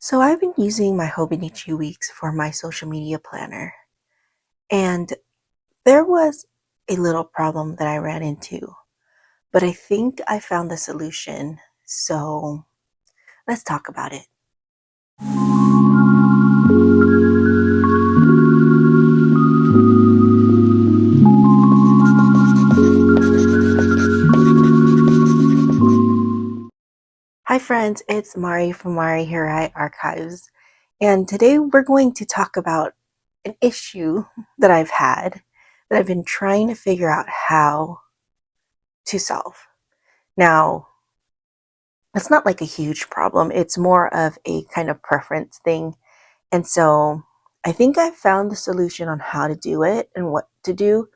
So I've been using my Hobonichi Weeks for my social media planner, and there was a little problem that I ran into, but I think I found the solution. So let's talk about it. Hi friends, it's Mari from Mari Hiraya Archives, and today we're going to talk about an issue that I've had that I've been trying to figure out how to solve. Now, it's not like a huge problem. It's more of a kind of preference thing. And so I think I found the solution on how to do it and what to do.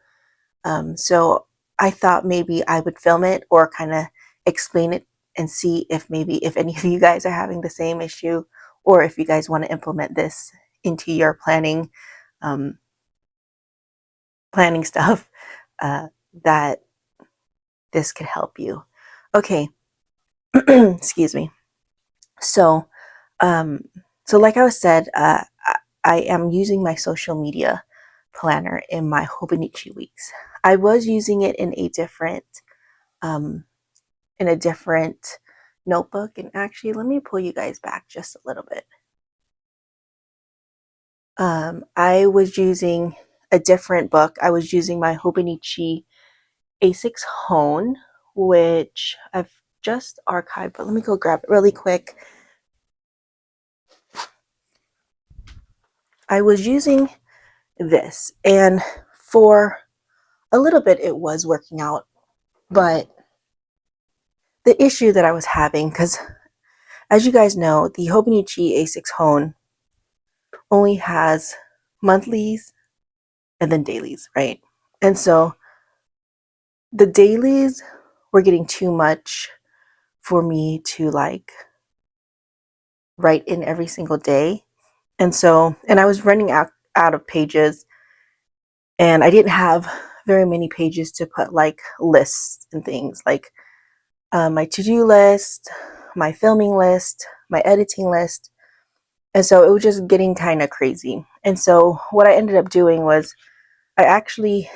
So I thought maybe I would film it or kind of explain it and see if maybe if any of you guys are having the same issue, or if you guys want to implement this into your um, planning stuff, that this could help you. Okay, excuse me. So, um, so like I was said, I am using my social media planner in my Hobonichi weeks. I was using it um, in a different notebook, and actually, let me pull you guys back just a little bit. I was using a different book. I was using my Hobonichi A6 Hone, which I've just archived, but let me go grab it really quick. I was using this, and for a little bit it was working out, but the issue that I was having, because as you guys know, the Hobonichi A6 Hone only has monthlies and then dailies, right? And so the dailies were getting too much for me to like write in every single day. And I was running out of pages, and I didn't have very many pages to put like lists and things like my to-do list, my filming list, my editing list. And so it was just getting kind of crazy. And so what I ended up doing was I actually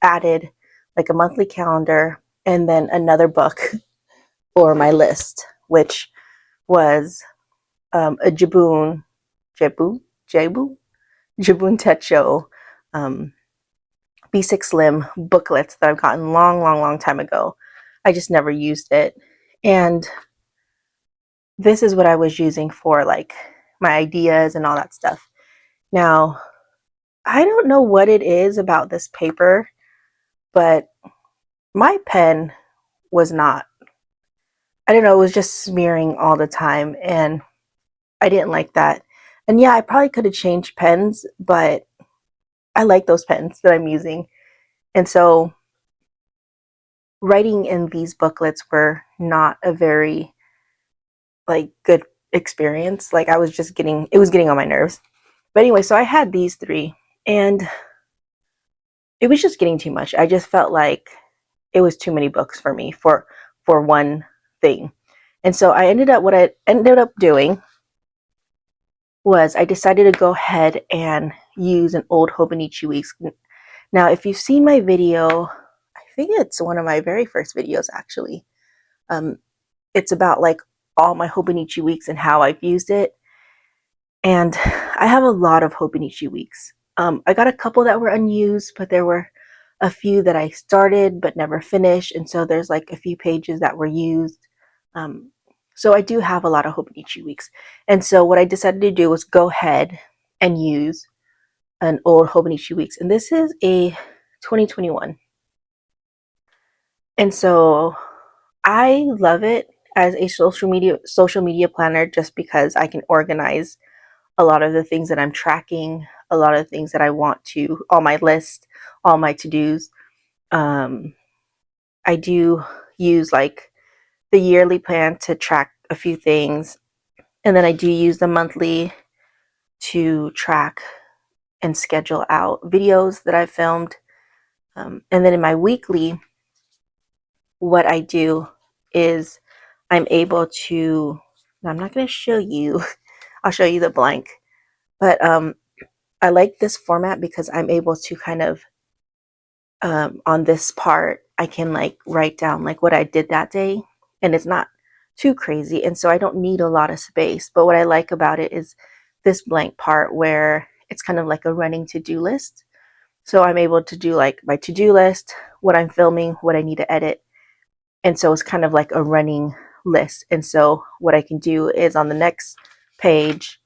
added like a monthly calendar and then another book for my list, which was a Jabun Techo B6 Slim booklets that I've gotten long time ago. I just never used it. And this is what I was using for like my ideas and all that stuff. Now, I don't know what it is about this paper, but my pen was not, I don't know, it was just smearing all the time, and I didn't like that. And yeah, I probably could have changed pens, but I like those pens that I'm using. And so writing in these booklets were not a very like good experience. Like I was just getting, it was getting on my nerves. But anyway, so I had these three, and it was just getting too much. I just felt like it was too many books for me for one thing. And so what I ended up doing was I decided to go ahead and use an old Hobonichi Weeks. Now, if you've seen my video, I think it's one of my very first videos actually. It's about like all my Hobonichi Weeks and how I've used it. And I have a lot of Hobonichi Weeks. I got a couple that were unused, but there were a few that I started but never finished. And so there's like a few pages that were used. Um, so I do have a lot of Hobonichi Weeks. And so what I decided to do was go ahead and use an old Hobonichi Weeks. And this is a 2021. And so I love it as a social media planner just because I can organize a lot of the things that I'm tracking, a lot of the things that I want to, all my lists, all my to-dos. Um, I do use like the yearly plan to track a few things. And then I do use the monthly to track and schedule out videos that I've filmed. And then in my weekly, what I do is I'm able to, I'm not going to show you, I'll show you the blank. But I like this format because I'm able to kind of, on this part, I can like write down like what I did that day, and it's not too crazy. And so I don't need a lot of space. But what I like about it is this blank part where it's kind of like a running to-do list. So I'm able to do like my to-do list, what I'm filming, what I need to edit. And so it's kind of like a running list. And so what I can do is on the next page,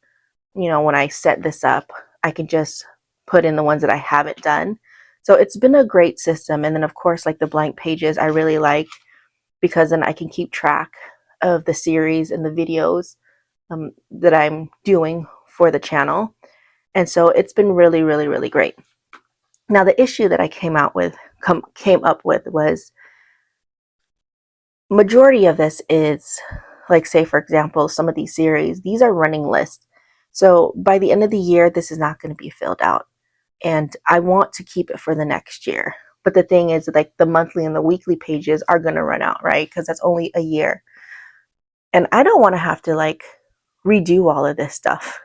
you know, when I set this up, I can just put in the ones that I haven't done. So it's been a great system. And then of course, like the blank pages I really like, because then I can keep track of the series and the videos that I'm doing for the channel. And so it's been really, really, really great. Now the issue that I came up with was majority of this is like, say for example, some of these series, these are running lists. So by the end of the year, this is not going to be filled out. And I want to keep it for the next year. But the thing is, like, the monthly and the weekly pages are going to run out, right? Because that's only a year. And I don't want to have to like redo all of this stuff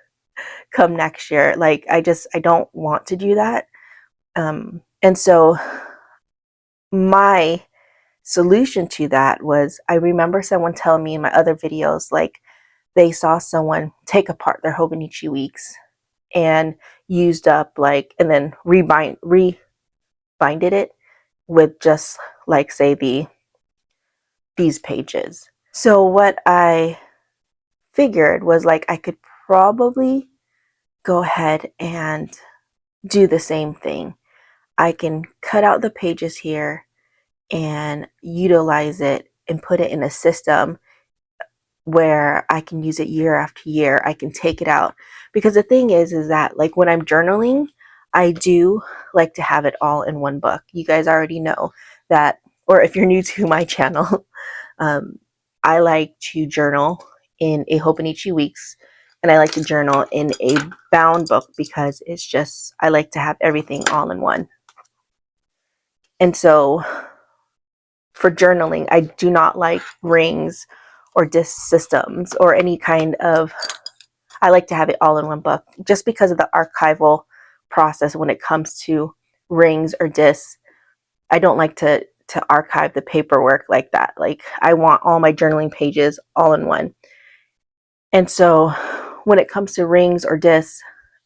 come next year. Like, I don't want to do that. And so my solution to that was, I remember someone telling me in my other videos, like they saw someone take apart their Hobonichi weeks and used up like, and then rebinded it with just like, say, these pages. So what I figured was like, I could probably go ahead and do the same thing. I can cut out the pages here and utilize it and put it in a system where I can use it year after year. I can take it out, because the thing is that like when I'm journaling, I do like to have it all in one book. You guys already know that, or if you're new to my channel, I like to journal in a Hobonichi Weeks, and I like to journal in a bound book because it's just, I like to have everything all in one. And so for journaling, I do not like rings or disc systems or any kind of, I like to have it all in one book just because of the archival process when it comes to rings or discs. I don't like to archive the paperwork like that. Like, I want all my journaling pages all in one. And so when it comes to rings or discs,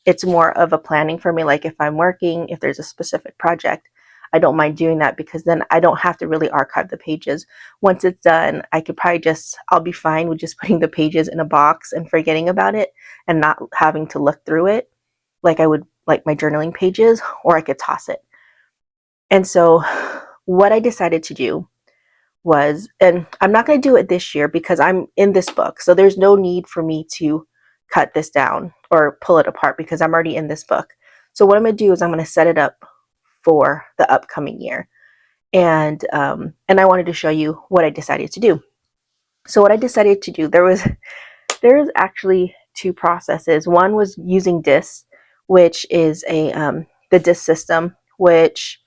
it's more of a planning for me. Like if I'm working, if there's a specific project, I don't mind doing that because then I don't have to really archive the pages. Once it's done, I could probably I'll be fine with just putting the pages in a box and forgetting about it and not having to look through it like I would like my journaling pages, or I could toss it. And so what I decided to do was, and I'm not going to do it this year because I'm in this book. So there's no need for me to cut this down or pull it apart because I'm already in this book. So what I'm going to do is I'm going to set it up for the upcoming year. And I wanted to show you what I decided to do. So what I decided to do, there's actually two processes. One was using discs, which is the disc system, which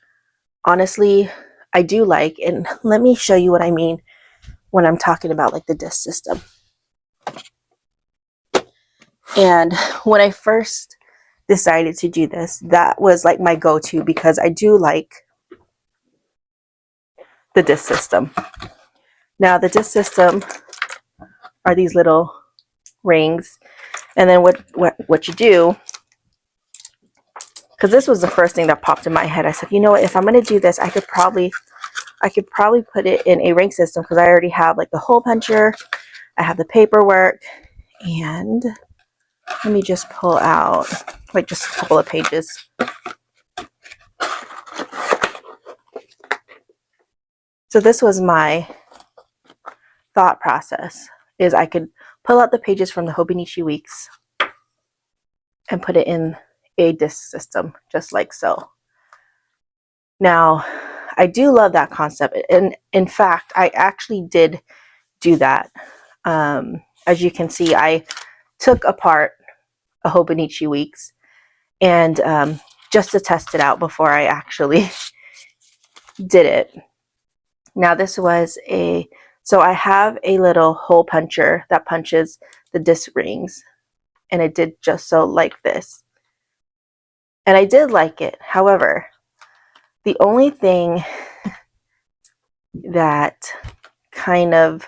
honestly I do like. And let me show you what I mean when I'm talking about like the disc system. And when I first decided to do this, that was like my go-to because I do like the disc system. Now the disc system are these little rings, and then what you do, because this was the first thing that popped in my head, I said, you know what, if I'm going to do this, I could probably put it in a ring system because I already have like the hole puncher, I have the paperwork, and let me just pull out like just a couple of pages. So this was my thought process, is I could pull out the pages from the Hobonichi Weeks and put it in a disc system, just like so. Now, I do love that concept. And in fact, I actually did do that. As you can see, I took apart a Hobonichi Weeks and just to test it out before I actually did it. Now this was so I have a little hole puncher that punches the disc rings, and it did just so like this. And I did like it. However, the only thing that kind of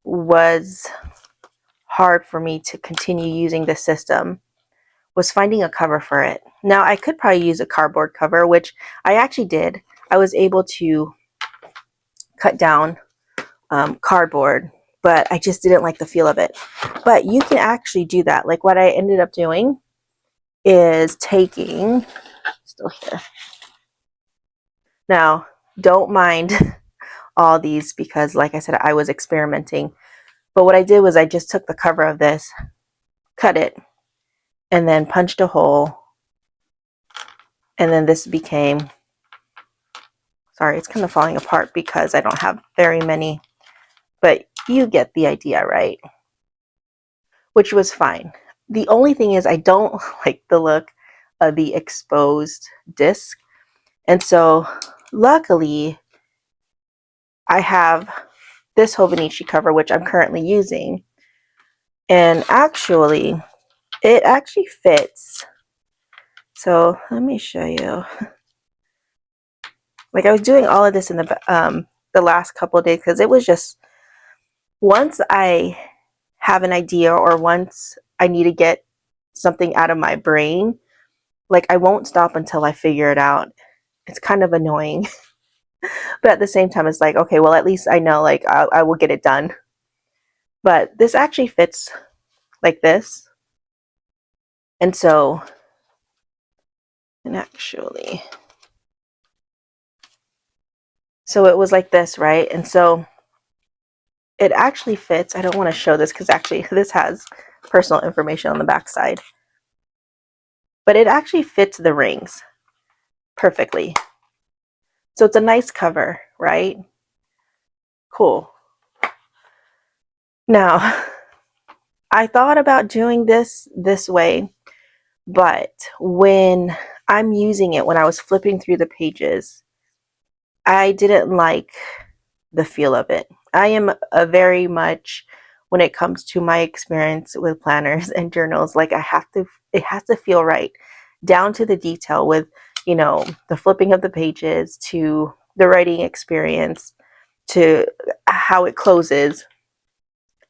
was hard for me to continue using this system was finding a cover for it. Now, I could probably use a cardboard cover, which I actually did. I was able to cut down cardboard, but I just didn't like the feel of it. But you can actually do that. Like what I ended up doing is taking, still here. Now, don't mind all these because like I said, I was experimenting. But what I did was I just took the cover of this, cut it, and then punched a hole. And then this became, sorry, it's kind of falling apart because I don't have very many, but you get the idea, right? Which was fine. The only thing is I don't like the look of the exposed disc. And so luckily I have this Hobonichi cover, which I'm currently using. And actually, it actually fits. So let me show you. Like I was doing all of this in the last couple of days because it was just, once I have an idea or once I need to get something out of my brain, like I won't stop until I figure it out. It's kind of annoying. But at the same time, it's like, okay, well, at least I know like I will get it done. But this actually fits like this. And so, and actually, so it was like this, right? And so it actually fits. I don't want to show this because actually this has personal information on the back side. But it actually fits the rings perfectly. So it's a nice cover, right? Cool. Now, I thought about doing this way, but when I'm using it, when I was flipping through the pages, I didn't like the feel of it. I am a very much, when it comes to my experience with planners and journals, like it has to feel right, down to the detail with, you know, the flipping of the pages to the writing experience to how it closes.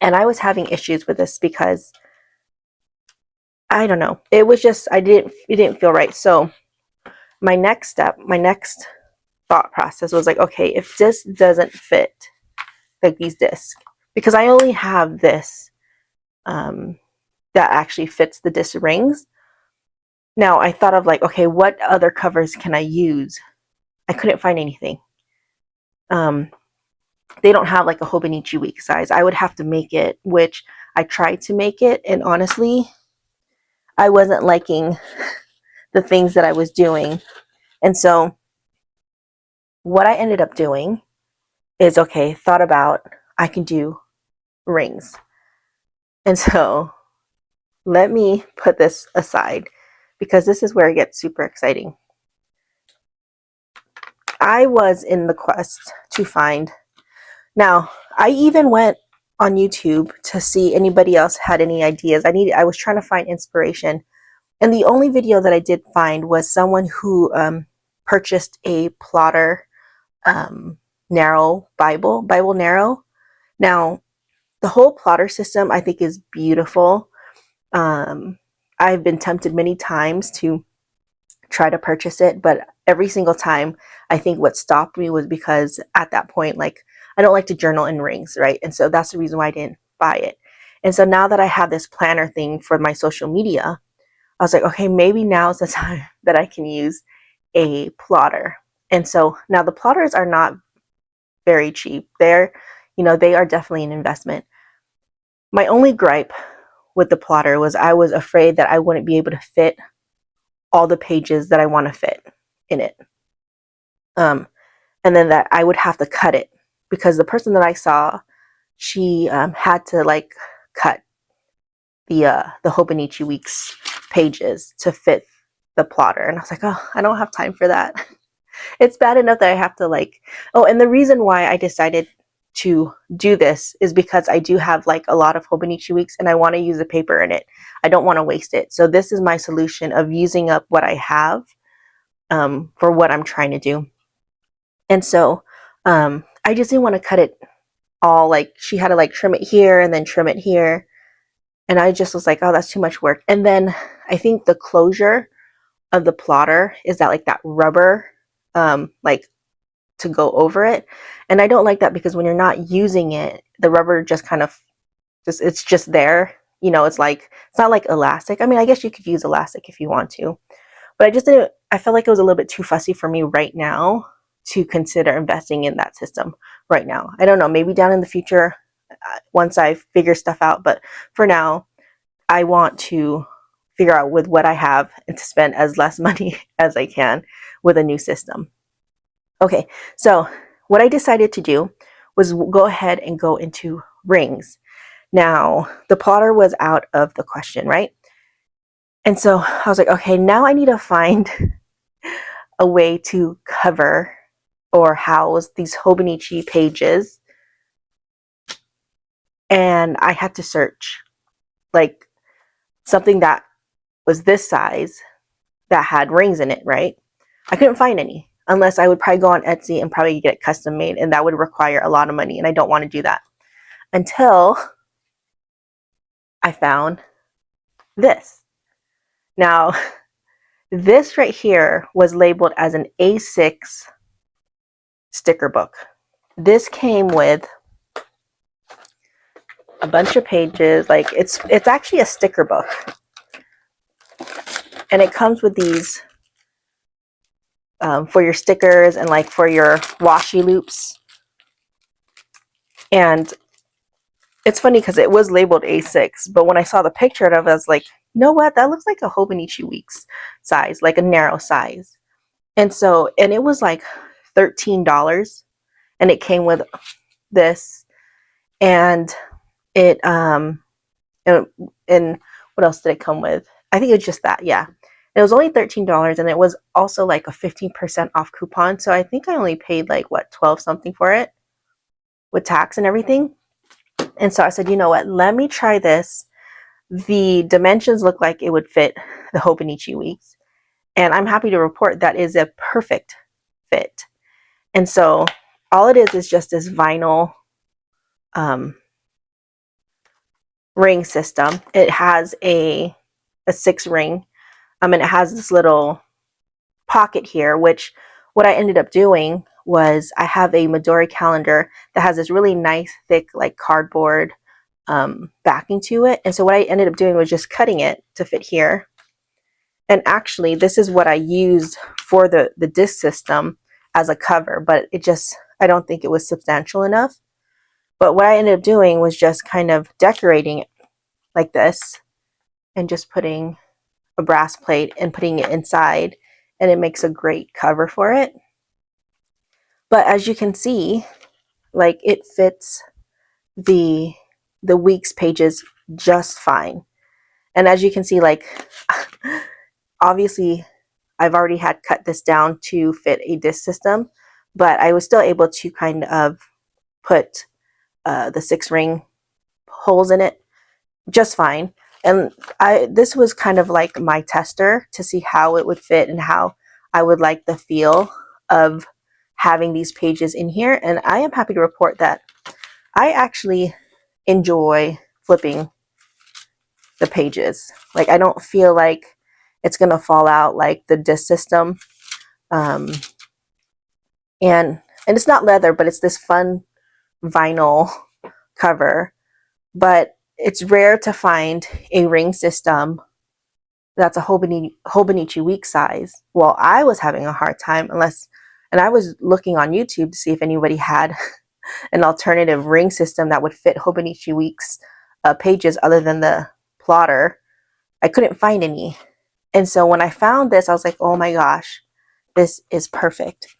And I was having issues with this because I don't know, it was just, it didn't feel right. So my next step, my next thought process was like, okay, if this doesn't fit, like these discs, because I only have this that actually fits the disc rings. Now I thought of like, okay, what other covers can I use? I couldn't find anything. They don't have like a Hobonichi week size. I would have to make it, which I tried to make it, and honestly, I wasn't liking the things that I was doing. And so what I ended up doing is, okay, thought about, I can do rings. And so let me put this aside because this is where it gets super exciting. I was in the quest to find, now I even went on YouTube to see anybody else had any ideas. I was trying to find inspiration. And the only video that I did find was someone who purchased a plotter narrow Bible narrow. Now, the whole plotter system I think is beautiful. I've been tempted many times to try to purchase it, but every single time I think what stopped me was because at that point, like, I don't like to journal in rings, right? And so that's the reason why I didn't buy it. And so now that I have this planner thing for my social media, I was like, okay, maybe now's the time that I can use a plotter. And so now the plotters are not very cheap. They're, you know, they are definitely an investment. My only gripe with the plotter was I was afraid that I wouldn't be able to fit all the pages that I want to fit in it. And then that I would have to cut it because the person that I saw, she had to like cut the Hobonichi Weeks pages to fit the plotter. And I was like, oh, I don't have time for that. It's bad enough that I have to like, oh, and the reason why I decided to do this is because I do have like a lot of Hobonichi weeks and I want to use the paper in it. I don't want to waste it. So this is my solution of using up what I have for what I'm trying to do. And so I just didn't want to cut it all, like she had to like trim it here and then trim it here. And I just was like, oh, that's too much work. And then I think the closure of the plotter is that like that rubber, like to go over it. And I don't like that because when you're not using it, the rubber just kind of it's just there. You know, it's not like elastic. I mean, I guess you could use elastic if you want to, but I just didn't, I felt like it was a little bit too fussy for me right now to consider investing in that system right now. I don't know, maybe down in the future, once I figure stuff out, but for now, I want to figure out with what I have and to spend as less money as I can with a new system. Okay, so what I decided to do was go ahead and go into rings. Now, the plotter was out of the question, right? And so I was like, okay, now I need to find a way to cover or house these Hobonichi pages. And I had to search like something that was this size that had rings in it, right? I couldn't find any unless I would probably go on Etsy and probably get it custom made, and that would require a lot of money, and I don't want to do that until I found this. Now, this right here was labeled as an A6 sticker book. This came with a bunch of pages. Like it's actually a sticker book, and it comes with these for your stickers and like for your washi loops. And it's funny because it was labeled A6, but when I saw the picture of it, I was like, you know what? That looks like a Hobonichi Weeks size, like a narrow size. And so, and it was like $13, and it came with this, and it and what else did it come with? I think it was just that, yeah. It was only $13, and it was also like a 15% off coupon. So I think I only paid like what, 12 something for it with tax and everything. And so I said, you know what, let me try this. The dimensions look like it would fit the Hobonichi Weeks. And I'm happy to report that is a perfect fit. And so all it is just this vinyl ring system. It has a 6 ring. And it has this little pocket here, which what I ended up doing was I have a Midori calendar that has this really nice thick like cardboard backing to it. And so what I ended up doing was just cutting it to fit here. And actually this is what I used for the disc system as a cover, but it just, I don't think it was substantial enough. But what I ended up doing was just kind of decorating it like this and just putting a brass plate and putting it inside, and it makes a great cover for it. But as you can see, like it fits the weeks pages just fine. And as you can see, like obviously I've already had cut this down to fit a disc system, but I was still able to kind of put the 6 ring holes in it just fine. And this was kind of like my tester to see how it would fit and how I would like the feel of having these pages in here. And I am happy to report that I actually enjoy flipping the pages. Like I don't feel like it's gonna fall out like the disc system. And it's not leather, but it's this fun vinyl cover. But it's rare to find a ring system that's a Hobonichi week size. Well, I was having a hard time and I was looking on YouTube to see if anybody had an alternative ring system that would fit Hobonichi Weeks pages other than the plotter. I couldn't find any. And so when I found this, I was like, oh my gosh, this is perfect.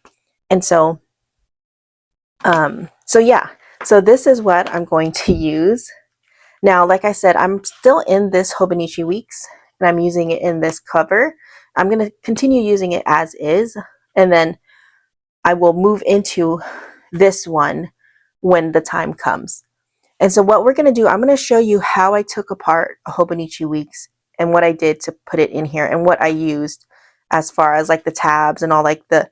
And so, so this is what I'm going to use. Now, like I said, I'm still in this Hobonichi Weeks, and I'm using it in this cover. I'm going to continue using it as is, and then I will move into this one when the time comes. And so what we're going to do, I'm going to show you how I took apart a Hobonichi Weeks and what I did to put it in here and what I used as far as like the tabs and all like the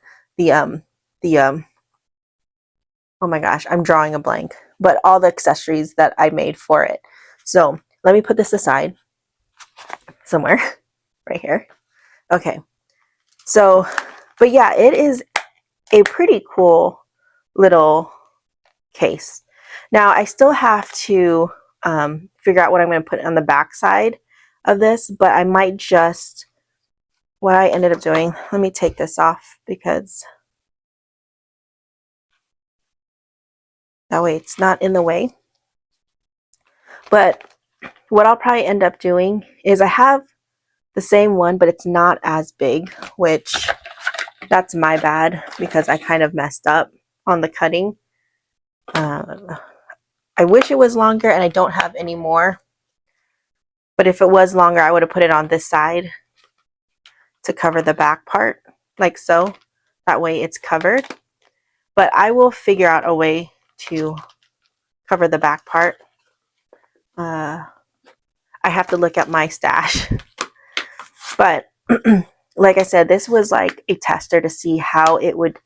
oh my gosh, I'm drawing a blank, but all the accessories that I made for it. So let me put this aside somewhere right here. Okay. So, but yeah, it is a pretty cool little case. Now I still have to figure out what I'm going to put on the back side of this, but I might just, what I ended up doing, let me take this off because that way it's not in the way. But what I'll probably end up doing is I have the same one, but it's not as big, which that's my bad because I kind of messed up on the cutting. I wish it was longer and I don't have any more. But if it was longer, I would have put it on this side to cover the back part, like so. That way it's covered. But I will figure out a way to cover the back part. I have to look at my stash. But like I said, this was like a tester to see how it would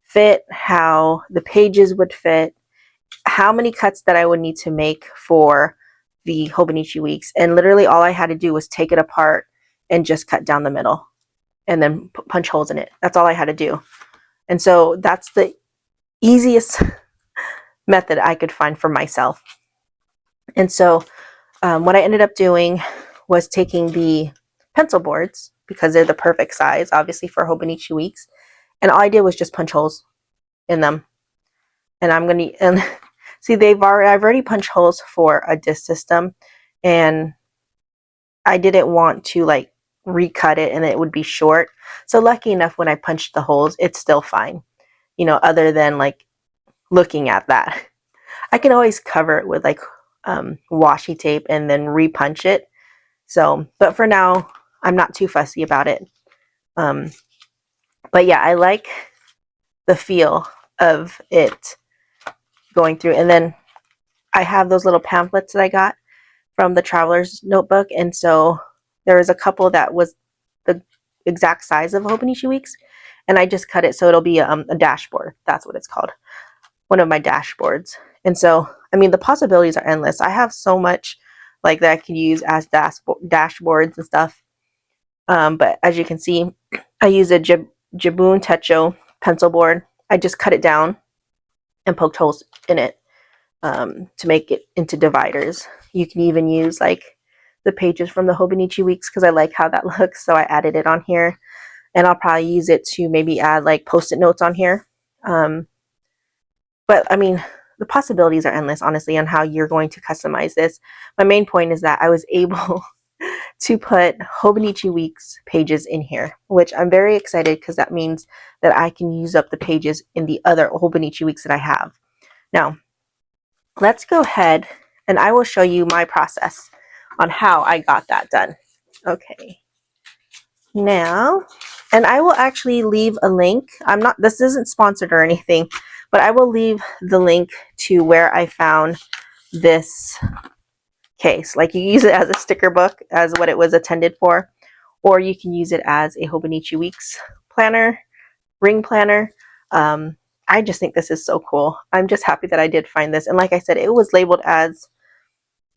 fit, how the pages would fit, how many cuts that I would need to make for the Hobonichi Weeks. And literally all I had to do was take it apart and just cut down the middle and then punch holes in it. That's all I had to do. And so that's the easiest method I could find for myself. And so what I ended up doing was taking the pencil boards, because they're the perfect size, obviously, for Hobonichi Weeks. And all I did was just punch holes in them. And I'm going to, and see, I've already punched holes for a disc system. And I didn't want to like recut it and it would be short. So lucky enough, when I punched the holes, it's still fine. You know, other than like looking at that. I can always cover it with like washi tape and then repunch it. So, but for now, I'm not too fussy about it. But yeah, I like the feel of it going through. And then I have those little pamphlets that I got from the Traveler's Notebook. And so there was a couple that was the exact size of Hobonichi Weeks. And I just cut it so it'll be a dashboard. That's what it's called. One of my dashboards. And so, I mean, the possibilities are endless. I have so much like that I can use as dashboards and stuff. But as you can see, I use a Jibun Techo pencil board. I just cut it down and poked holes in it to make it into dividers. You can even use like the pages from the Hobonichi Weeks because I like how that looks. So I added it on here. And I'll probably use it to maybe add like post-it notes on here. But I mean, the possibilities are endless, honestly, on how you're going to customize this. My main point is that I was able to put Hobonichi Weeks pages in here, which I'm very excited because that means that I can use up the pages in the other Hobonichi Weeks that I have. Now, let's go ahead and I will show you my process on how I got that done. Okay. Now, and I will actually leave a link. This isn't sponsored or anything, but I will leave the link to where I found this case. Like, you use it as a sticker book, as what it was intended for, or you can use it as a Hobonichi Weeks planner, ring planner. I just think this is so cool. I'm just happy that I did find this. And like I said, it was labeled as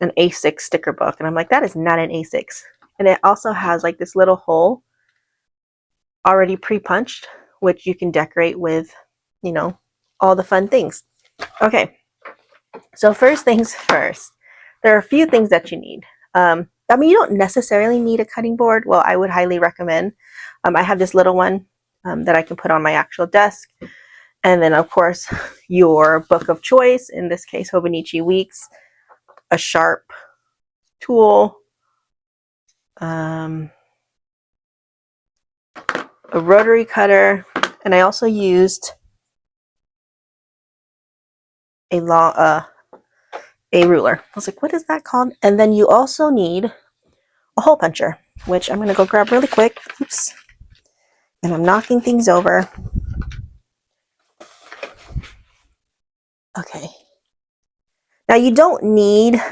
an A6 sticker book. And I'm like, that is not an A6. And it also has like this little hole already pre-punched, which you can decorate with, you know, all the fun things. Okay, so first things first, there are a few things that you need. I mean, you don't necessarily need a cutting board. Well, I would highly recommend. I have this little one that I can put on my actual desk. And then, of course, your book of choice, in this case, Hobonichi Weeks, a sharp tool, a rotary cutter, and I also used a ruler. I was like, what is that called? And then you also need a hole puncher, which I'm going to go grab really quick. Oops. And I'm knocking things over. Okay. Now you don't need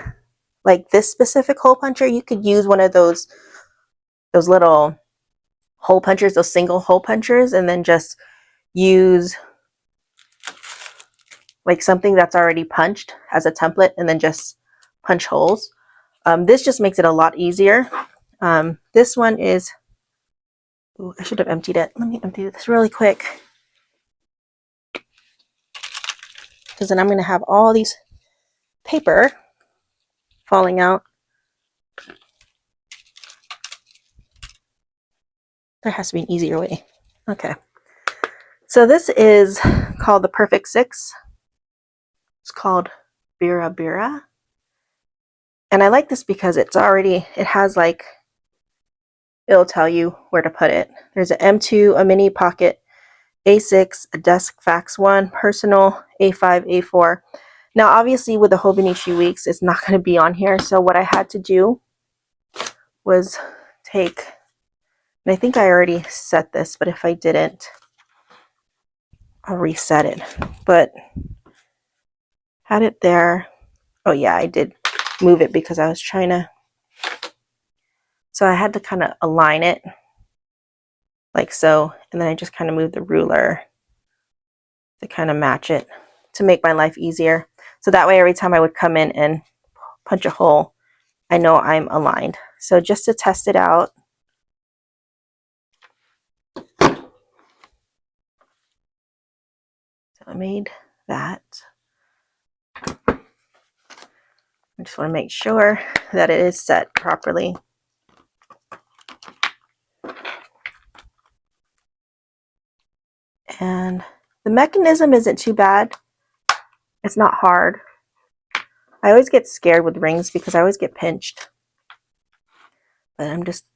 like this specific hole puncher. You could use one of those little hole punchers, those single hole punchers, and then just use like something that's already punched as a template and then just punch holes. This just makes it a lot easier. This one is, ooh, I should have emptied it. Let me empty this really quick, because then I'm going to have all these paper falling out. There has to be an easier way. Okay. So this is called the Perfect Six. It's called Bira Bira. And I like this because it has like, it'll tell you where to put it. There's an M2, a mini pocket, A6, a desk fax 1, personal, A5, A4. Now obviously with the Hobonichi weeks, it's not going to be on here. So what I had to do was take, and I think I already set this, but if I didn't, I'll reset it. But had it there. Oh yeah, I did move it because I was trying to, so I had to kind of align it like so, and then I just kind of moved the ruler to kind of match it to make my life easier. So that way every time I would come in and punch a hole, I know I'm aligned. So just to test it out, so I made that. I just want to make sure that it is set properly. And the mechanism isn't too bad. It's not hard. I always get scared with rings because I always get pinched. But I'm just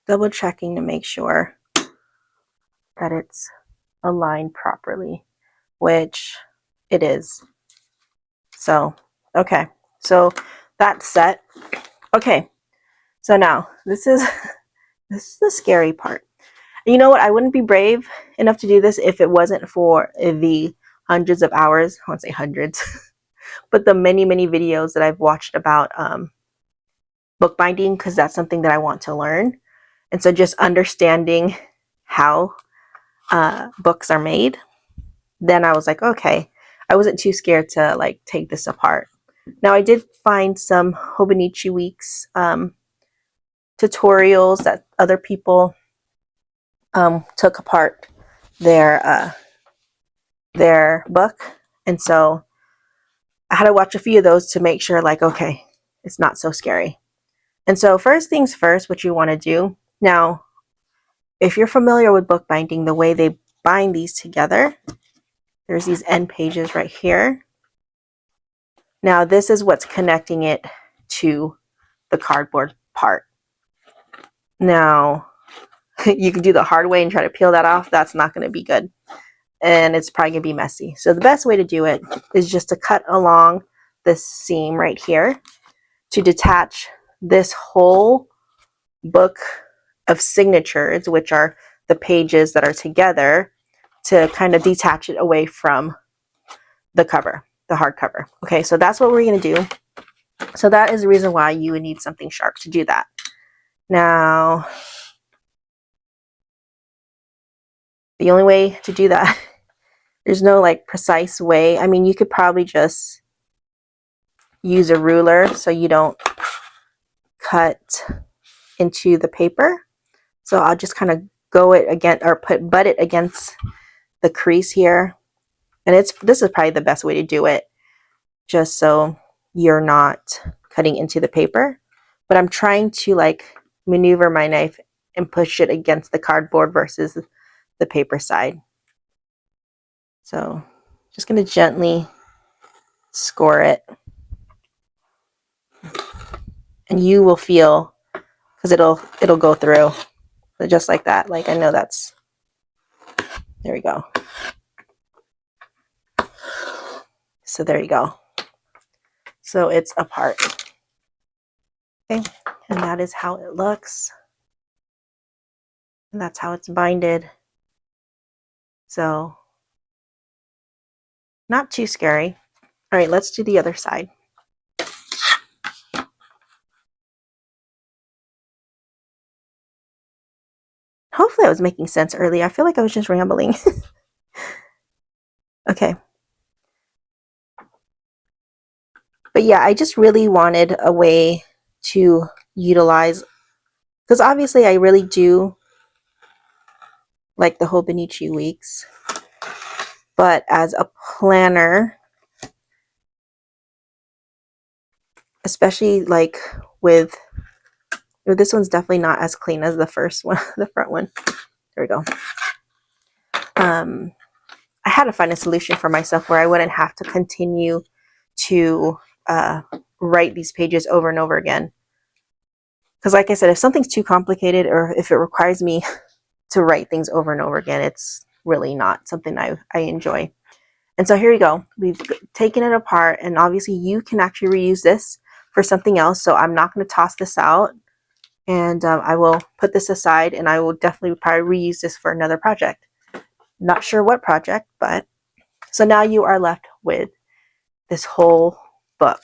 double checking to make sure that it's aligned properly, which it is. So, okay. So that's set. Okay. So now this is the scary part. You know what? I wouldn't be brave enough to do this if it wasn't for the hundreds of hours. I won't say hundreds, but the many, many videos that I've watched about bookbinding, because that's something that I want to learn. And so just understanding how books are made, then I was like, okay, I wasn't too scared to like take this apart. Now I did find some Hobonichi Weeks tutorials that other people took apart their book, and so I had to watch a few of those to make sure like, okay, it's not so scary. And so first things first, what you want to do now, if you're familiar with bookbinding, the way they bind these together, there's these end pages right here. Now this is what's connecting it to the cardboard part. Now you can do the hard way and try to peel that off. That's not going to be good, and it's probably going to be messy. So the best way to do it is just to cut along this seam right here to detach this whole book of signatures, which are the pages that are together, to kind of detach it away from the cover, the hardcover. Okay, so that's what we're going to do. So that is the reason why you would need something sharp to do that. Now, the only way to do that, there's no like precise way. I mean, you could probably just use a ruler so you don't cut into the paper. So I'll just kind of go it again, or butt it against the crease here. And this is probably the best way to do it, just so you're not cutting into the paper. But I'm trying to like maneuver my knife and push it against the cardboard versus the paper side. So just going to gently score it. And you will feel, because it'll go through. So just like that. Like, I know that's, there we go. So there you go. So it's apart. Okay, and that is how it looks. And that's how it's binded. So not too scary. All right, let's do the other side. Hopefully I was making sense earlier. I feel like I was just rambling. Okay. But yeah, I just really wanted a way to utilize, because obviously I really do like the Hobonichi weeks, but as a planner, especially like with this one's definitely not as clean as the first one, the front one. There we go. I had to find a solution for myself where I wouldn't have to continue to write these pages over and over again. Because like I said, if something's too complicated or if it requires me to write things over and over again, it's really not something I enjoy. And so here we go. We've taken it apart, and obviously you can actually reuse this for something else. So I'm not going to toss this out, and I will put this aside, and I will definitely probably reuse this for another project. Not sure what project, but so now you are left with this whole book.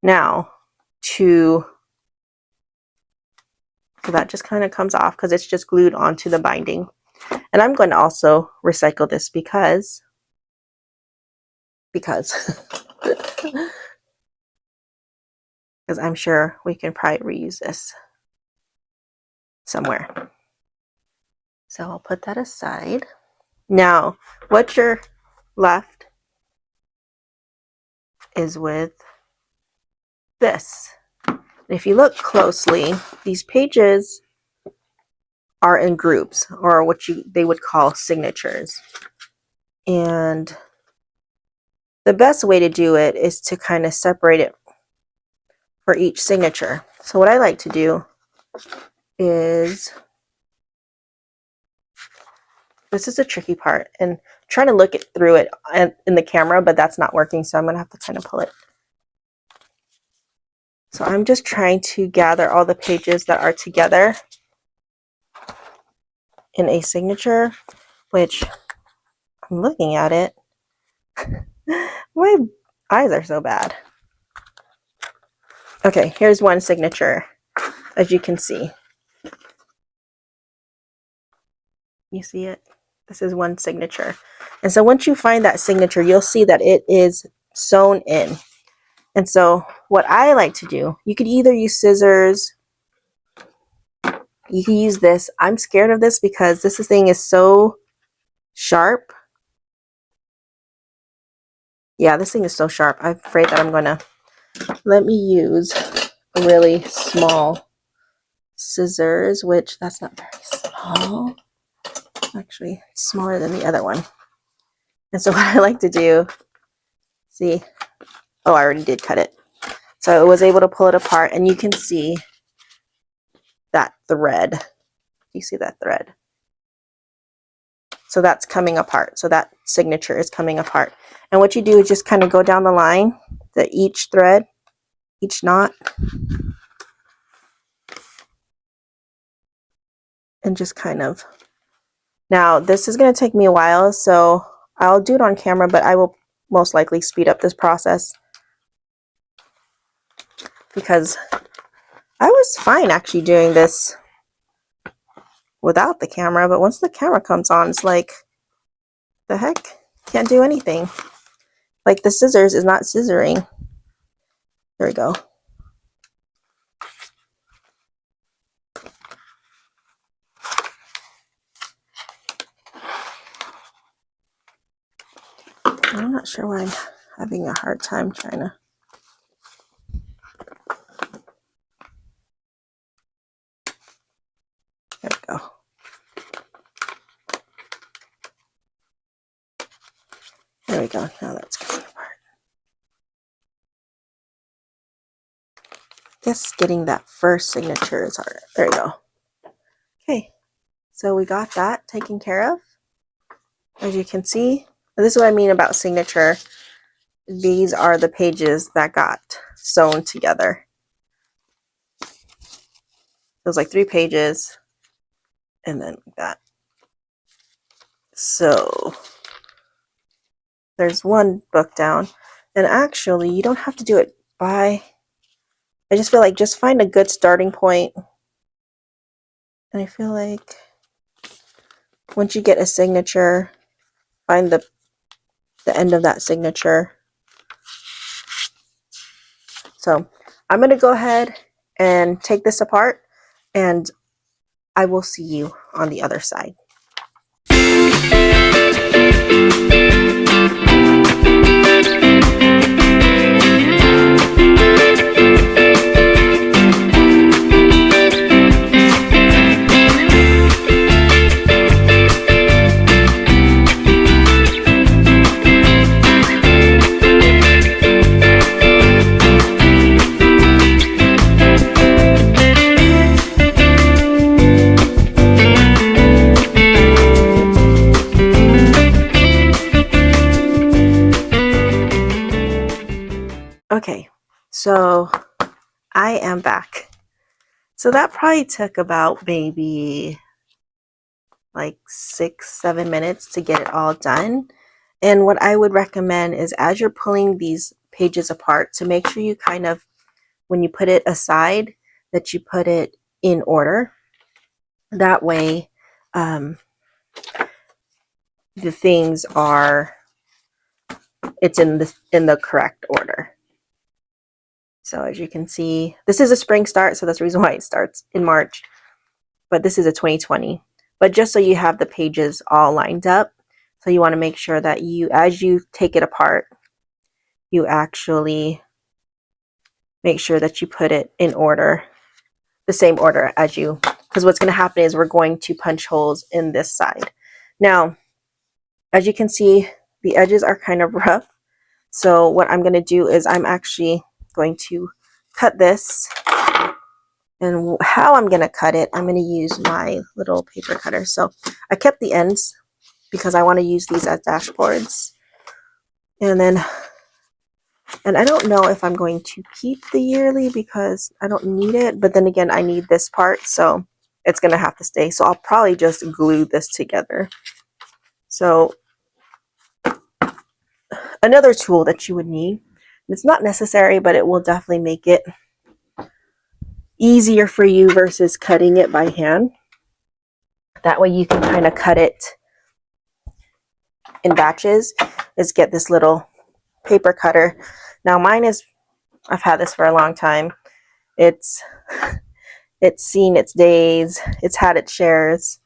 Now so that just kind of comes off because it's just glued onto the binding. And I'm going to also recycle this because because I'm sure we can probably reuse this somewhere. So I'll put that aside. Now, what you're left is with this. And if you look closely, these pages are in groups, or what they would call signatures. And the best way to do it is to kind of separate it for each signature. So what I like to do is, this is a tricky part, and trying to look through it in the camera, but that's not working, so I'm going to have to kind of pull it. So I'm just trying to gather all the pages that are together in a signature, which I'm looking at it. My eyes are so bad. Okay, here's one signature, as you can see. You see it? This is one signature. And so once you find that signature, you'll see that it is sewn in. And so what I like to do, you could either use scissors, you can use this. I'm scared of this because this thing is so sharp. Yeah, this thing is so sharp. I'm afraid that I'm gonna, let me use a really small scissors, which that's not very small. Actually, it's smaller than the other one. And so what I like to do, see, oh, I already did cut it. So I was able to pull it apart, and you can see that thread. You see that thread? So that's coming apart. So that signature is coming apart. And what you do is just kind of go down the line to each thread, each knot, and just kind of. Now, this is going to take me a while, so I'll do it on camera, but I will most likely speed up this process because I was fine actually doing this without the camera, but once the camera comes on, it's like, the heck? Can't do anything. Like the scissors is not scissoring. There we go. I'm not sure why I'm having a hard time trying to. There we go. There we go. Now that's coming apart. Guess getting that first signature is hard. There we go. Okay, so we got that taken care of. As you can see, this is what I mean about signature. These are the pages that got sewn together. It was like 3 pages, and then that. So there's one book down, and actually you don't have to do it by, I just feel like just find a good starting point And I feel like once you get a signature, find the end of that signature. So I'm going to go ahead and take this apart, and I will see you on the other side. Okay, so I am back. So that probably took about maybe like 6-7 minutes to get it all done. And what I would recommend is, as you're pulling these pages apart, to make sure you kind of, when you put it aside, that you put it in order. That way, the things are, it's in the correct order. So as you can see, this is a spring start, so that's the reason why it starts in March. But this is a 2020. But just so you have the pages all lined up, so you want to make sure that you, as you take it apart, you actually make sure that you put it in order, the same order as you, because what's going to happen is we're going to punch holes in this side. Now, as you can see, the edges are kind of rough. So what I'm going to do is I'm actually going to cut this. And how I'm going to cut it, I'm going to use my little paper cutter. So I kept the ends because I want to use these as dashboards. And I don't know if I'm going to keep the yearly because I don't need it. But then again, I need this part, so it's going to have to stay. So I'll probably just glue this together. So another tool that you would need, it's not necessary, but it will definitely make it easier for you versus cutting it by hand. That way you can kind of cut it in batches, is get this little paper cutter. Now mine is, I've had this for a long time. It's seen its days, it's had its shares.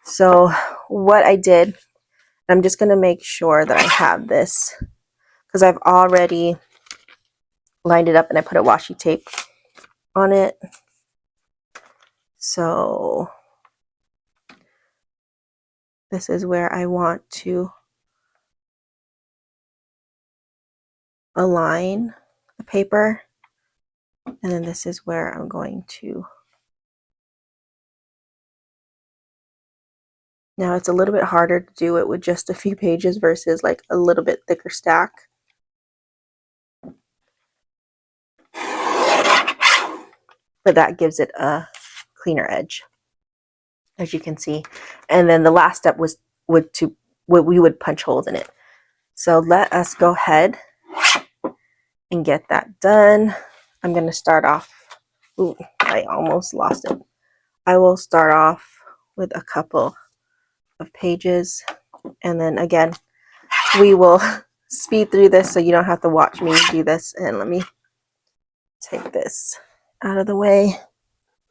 So what I did, I'm just going to make sure that I have this because I've already lined it up and I put a washi tape on it. So this is where I want to align the paper. And then this is where I'm going to. Now it's a little bit harder to do it with just a few pages versus like a little bit thicker stack. But that gives it a cleaner edge, as you can see. And then the last step was we would punch holes in it. So let us go ahead and get that done. I'm going to start off. Ooh, I almost lost it. I will start off with a couple of pages, and then again we will speed through this so you don't have to watch me do this. And let me take this out of the way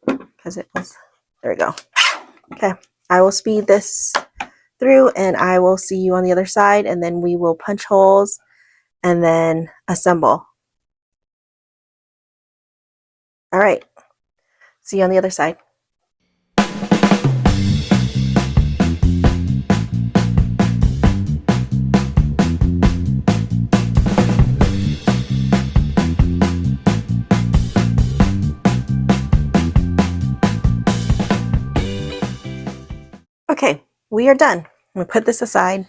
because it was, there we go. Okay, I will speed this through and I will see you on the other side, and then we will punch holes and then assemble. All right, see you on the other side. Okay, we are done. I'm going to put this aside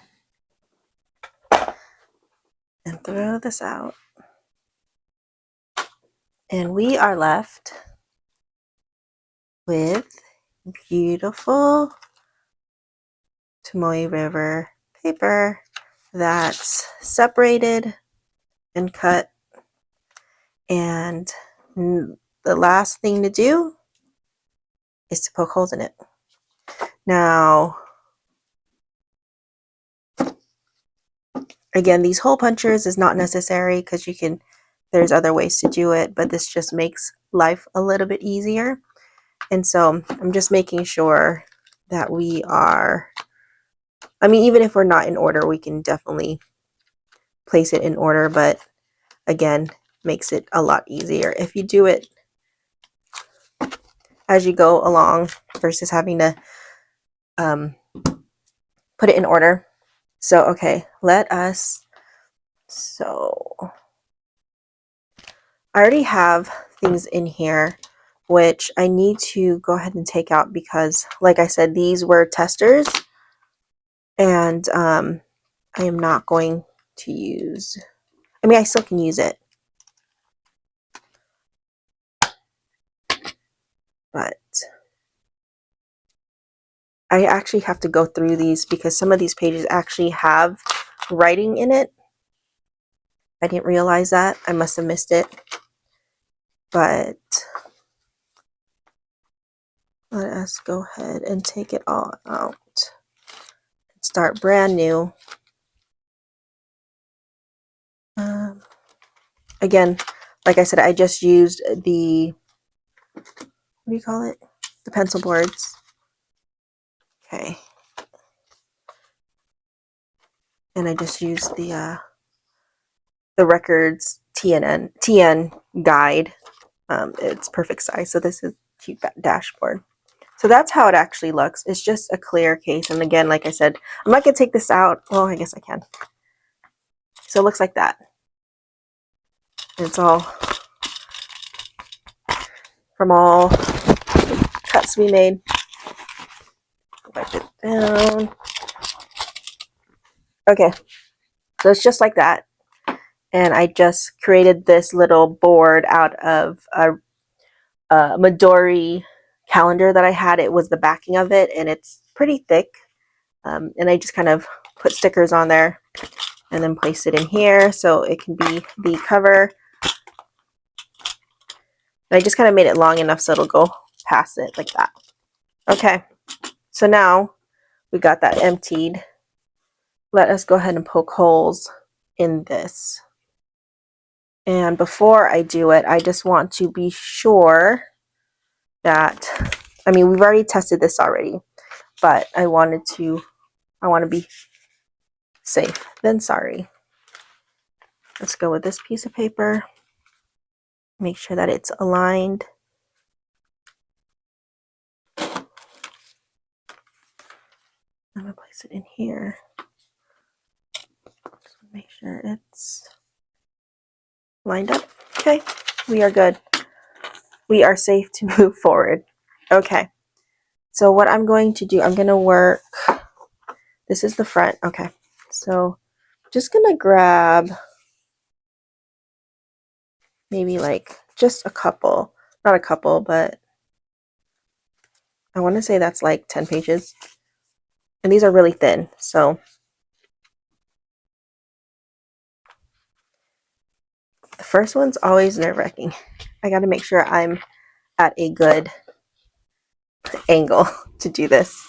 and throw this out. And we are left with beautiful Tomoe River paper that's separated and cut. And the last thing to do is to poke holes in it. Now, again, these hole punchers is not necessary because there's other ways to do it, but this just makes life a little bit easier. And so I'm just making sure that we are, I mean, even if we're not in order, we can definitely place it in order, but again, makes it a lot easier if you do it as you go along versus having to put it in order. So, okay, so I already have things in here which I need to go ahead and take out because, like I said, these were testers, and I am not going to use, I mean, I still can use it, but I actually have to go through these because some of these pages actually have writing in it. I didn't realize that. I must have missed it. But let us go ahead and take it all out. Start brand new. Again, like I said, I just used the, what do you call it? The pencil boards. Okay. And I just used the Records TN guide. It's perfect size. So this is cute dashboard. So that's how it actually looks. It's just a clear case. And again, like I said, I'm not going to take this out. Well, I guess I can. So it looks like that. And it's all from all cuts we made. Wipe it down. Okay. So it's just like that. And I just created this little board out of a Midori calendar that I had. It was the backing of it, and it's pretty thick. And I just kind of put stickers on there and then place it in here so it can be the cover. And I just kind of made it long enough so it'll go past it like that. Okay, so now we got that emptied. Let us go ahead and poke holes in this. And before I do it, I just want to be sure that, I mean, we've already tested this already, but I want to be safe than sorry. Let's go with this piece of paper. Make sure that it's aligned. I'm going to place it in here. Just make sure it's lined up. Okay, we are good. We are safe to move forward. Okay, so what I'm going to do, I'm going to work, this is the front. Okay, so just going to grab maybe like just a couple, not a couple, but I want to say that's like 10 pages. And these are really thin, so the first one's always nerve-wracking. I got to make sure I'm at a good angle to do this.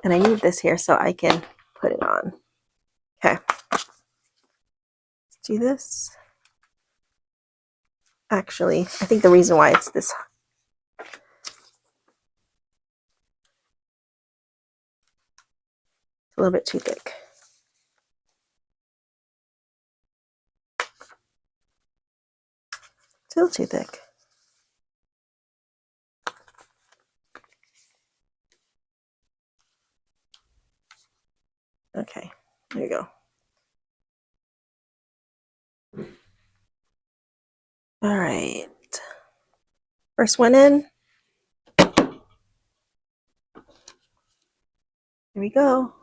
And I need this here so I can put it on. Okay. Let's do this. Actually, I think the reason why it's this, a little bit too thick. Still too thick. Okay, there you go. All right. First one in. Here we go.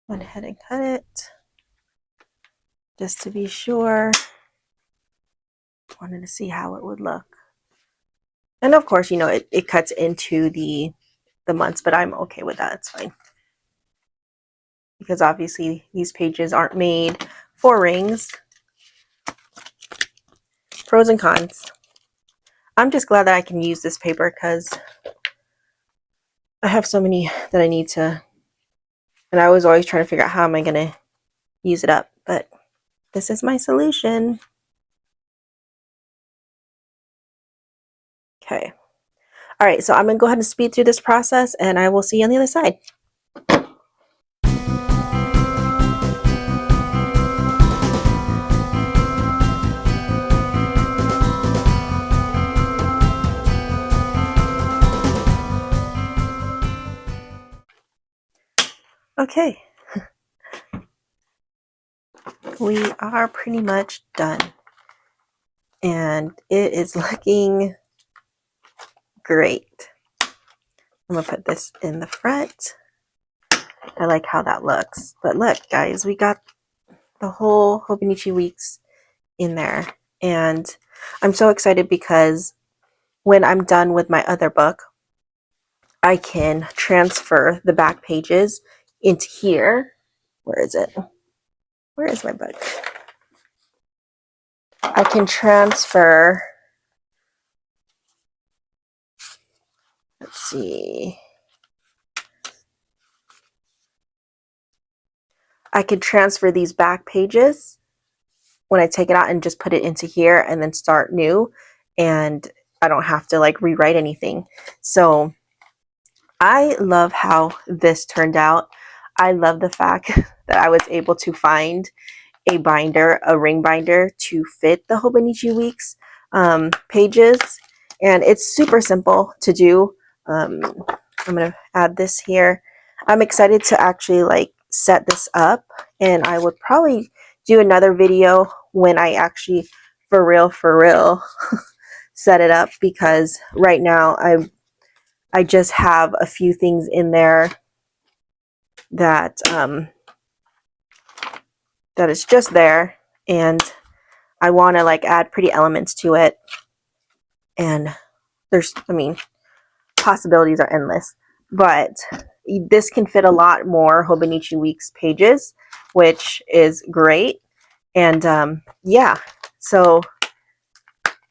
Went ahead and cut it. Just to be sure. Wanted to see how it would look. And of course, you know, it cuts into the months, but I'm okay with that. It's fine. Because obviously these pages aren't made for rings. Pros and cons. I'm just glad that I can use this paper because I have so many that I need to, and I was always trying to figure out how am I going to use it up, but this is my solution. Okay. All right, so I'm going to go ahead and speed through this process, and I will see you on the other side. Okay. We are pretty much done. And it is looking great. I'm going to put this in the front. I like how that looks. But look, guys, we got the whole Hobonichi weeks in there. And I'm so excited because when I'm done with my other book, I can transfer the back pages into here. Where is it? Where is my book? I can transfer, let's see. I could transfer these back pages when I take it out and just put it into here and then start new, and I don't have to like rewrite anything. So I love how this turned out. I love the fact that I was able to find a binder, a ring binder to fit the Hobonichi Weeks pages, and it's super simple to do. I'm gonna add this here. I'm excited to actually like set this up, and I would probably do another video when I actually for real set it up, because right now I just have a few things in there that that is just there, and I want to like add pretty elements to it, and there's, I mean, possibilities are endless, but this can fit a lot more Hobonichi Weeks pages, which is great. And yeah, so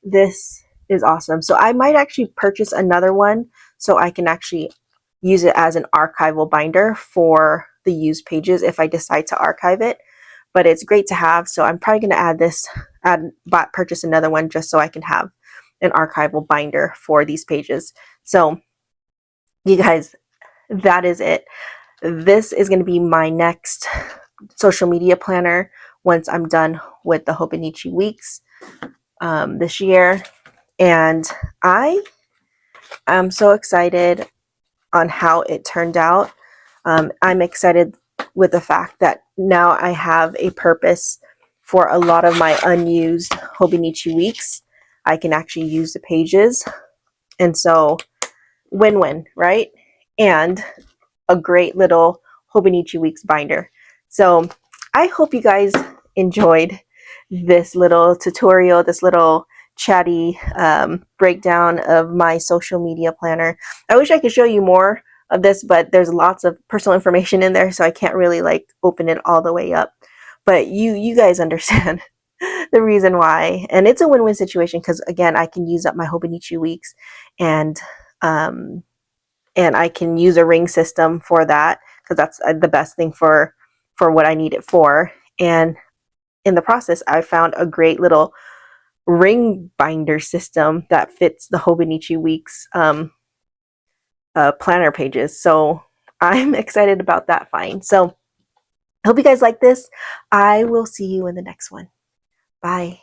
this is awesome. So I might actually purchase another one so I can actually use it as an archival binder for the used pages if I decide to archive it. But it's great to have, so I'm probably going to add this, purchase another one just so I can have an archival binder for these pages. So you guys, that is it. This is going to be my next social media planner once I'm done with the Hobonichi Weeks this year. And I am so excited on how it turned out. I'm excited with the fact that now I have a purpose for a lot of my unused Hobonichi Weeks. I can actually use the pages. And so win-win, right? And a great little Hobonichi Weeks binder. So I hope you guys enjoyed this little tutorial, this little chatty breakdown of my social media planner. I wish I could show you more of this, but there's lots of personal information in there, so I can't really like open it all the way up. But you guys understand the reason why, and it's a win-win situation because again, I can use up my Hobonichi Weeks, and I can use a ring system for that because that's the best thing for what I need it for. And in the process, I found a great little ring binder system that fits the Hobonichi Weeks planner pages. So I'm excited about that find. So I hope you guys like this. I will see you in the next one. Bye.